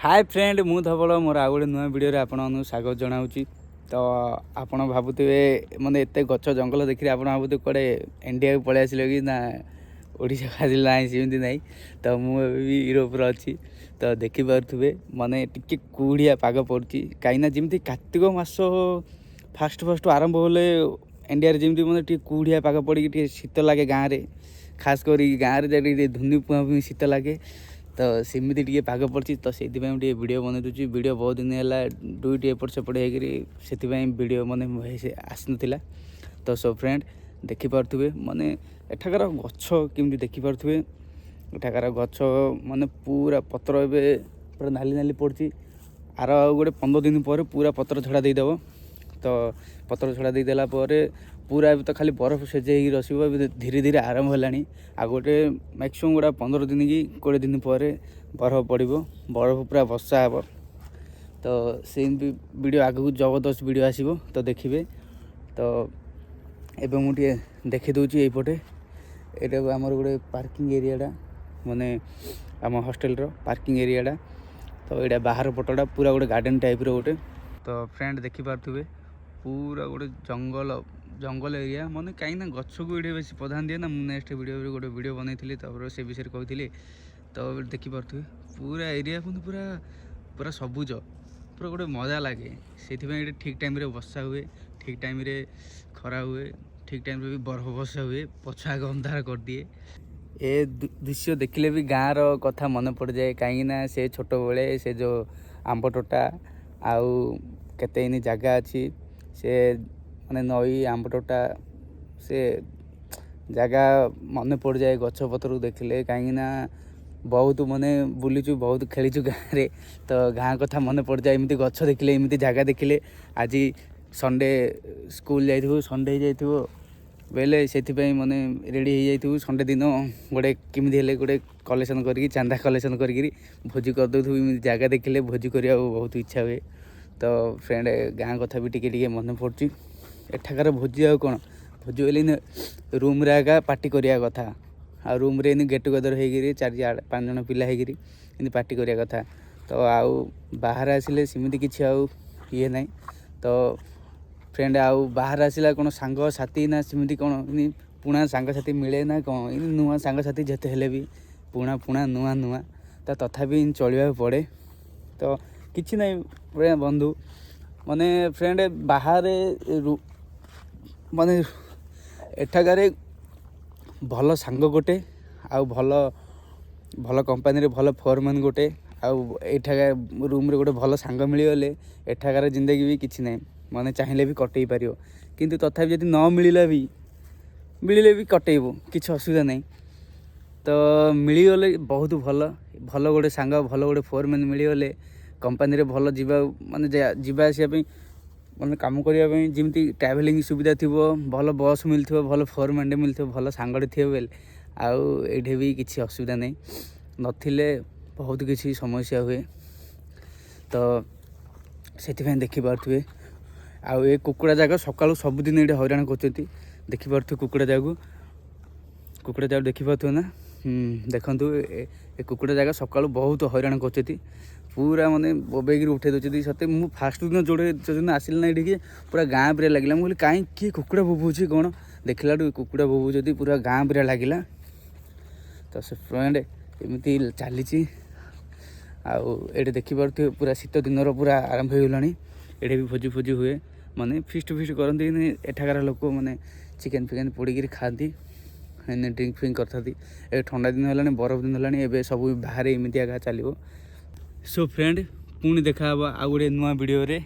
Hi friend मु धवल मोर आउ गोटे नुआ वीडियो आपन स्वागत जनाऊँगी। तो आपड़ भावुवे मैंने एत गच जंगल देखिए आप भावुवे कड़े इंडिया को पलि आसिल कि ना ओडिशा को आसिल ना सेमती ना। तो मुझे यूरोप अच्छी तो देखिपे माने टिके कुड़िया पाग पड़ी कहीं जमी कार्तिक मास फास्ट फास्ट आरंभ होले इंडिया जमी मतलब टी कुड़िया पाग पड़ी शीत लगे गाँव में खास कर गाँव में धुनी पुआ पुई शीत लगे। तो सेमती टे पाग पड़ी तो से वीडियो बन दूसरी वीडियो बहुत दिन है दुईट एपट सेपट होती वीडियो मन आसी ना। तो सो फ्रेंड देखिपे माने एठाकार गछ केमती देखिपे एठाकार गछ माने पूरा पत्र ए पूरा नाली नाली पड़ी आर गोटे 15 दिन पर पूरा पत्र छड़ा देदेव। तो पत्र छड़ा देदेला पूरा तो खाली बरफ सेजे रसो धीरे धीरे आरंभ है आ गोटे मैक्सीम गोटा 15 दिन कि 20 दिन पर बरफ पड़ो बरफ पूरा वर्षा हे। तो से वीडियो आगू जबरदस्त वीडियो आसो तो देखिए। तो एबे मुझे देखी दूची यपटे यहाँ आमर गोटे पार्किंग एरियाटा माने आम हॉस्टेल रो पार्किंग एरियाटा। तो यहाँ बाहर पटटा पूरा गोटे गार्डन टाइप रो गोटे। तो फ्रेंड देखिपे पूरा गोटे जंगल जंगल एरिया माने कहीं गछ को ये बेस प्रधान दिए ना। मुझे नेक्स्ट वीडियो गोटे वीडियो बनई से विषय कही। तो देखिपे पूरा एरिया पूरा पूरा सबुज पूरा गोटे मजा लगे से ठीक टाइम रे वर्षा हुए ठीक टाइम रे खरा हुए ठीक टाइम रे भी बरफ वर्षा हुए पछुआ अंधार कर दिए। ए दृश्य देखिले भी गाँव रो कथा मन पड़ जाए कहीं से छोट बेले से जो आंब टोटा आउ केते इन जगह अच्छी से माने नई आंब टोटा से जगह मन पड़ जाए गछ पतर देखिले कहीं बहुत माने बुलीचु बहुत खेलीचु गाँव रे। तो गाँ कथा मन पड़ जाए एमती गछ देखिले एमती जगह देखिले। आज संडे स्कूल जाइथु संडे जाइथु बेले से माने रेडी हो जाइथु संडे दिन गोटे केमती हेले गोटे कलेक्शन करके चांदा कलेक्शन करके भोजी कर दउथु एमती जगह देखिले भोजी करिया बहुत इच्छा हुए। तो फ्रेंड गाँ कथा भी टिके मन पड़ी एठाकार भोजी आ कौन भोजी बोले रूम रे आगा पार्टी करिया कथा आ रूम रे गेट टुगेदर होगी 4-5 जन पिला होगी पार्टी करिया कथा। तो आउ बाहर आसिले सेमती किसी आउ ये ना। तो फ्रेंड आउ बाहर आसला कौन सांग साथी ना सेमती कौन पुणा सांग साथी मिले ना कौन नुआ सांग साथी जिते हेले भी पुणा पुणा नुआ नुआ तो तथापि चलवा पड़े। तो किसी ना बंधु माने फ्रेंड बाहर माने एठाकार भल सांग गोटे आउ भल भल कंपानी भल फोरमैन गोटे आउ एठाकार रूम रे गोटे भल सांग मिलगले एठाकार जिंदगी भी किसी ना माने चाहिए भी कटई पार किंतु तथापि जब न मिलला भी मिले भी कटेबू किसी असुविधा नहीं। तो मिलगले बहुत भल भल गोटे सांग भल गोटे फोरमैन मिलगले कंपानी रे भल जीवा माने जीवा आसिया मैंने कम करने जमी ट्राभेलिंग सुविधा थी भल बस मिलता भल फोरमैन मिलता भल सांगटे थे बेले आउ ये भी किसी असुविधा नहीं नथिले बहुत किसी समस्या हुए। तो से देखिपे आउ ए कुकुड़ा जाग सकालू सबुदिन ये हैरान कर देखिपे कुकुड़ा जाग देखिपे ना। देखु ए कुकुड़ा जाग सकालू बहुत हैरान कर पूरा माने बोबेक उठे दूसरी सत्य मुझे फास्ट दिन जोड़े जो आसिल ना ये पूरा गाँ पे लगे मुझे कहीं किए कुकुड़ा बोबूची कौन देखला कुकुड़ा बोबूँ पूरा गाँ पे लगे। तो से फ्रेंड एमती चली आउे देखिपे पूरा शीत दिन पूरा आरंभ हो गलानी ये भी भोजी भोजी हुए माने फिस्ट फिस्ट करती एठाकार लोक मैंने चिकेन फिकेन पोड़ी खाती ड्रिंक फिंक करती। ए ठंडा दिन है बरफ दिन है सब बाहर एमती आगा चलो। सो फ्रेंड पुणी देखा आ गोटे नुआ वीडियो रे।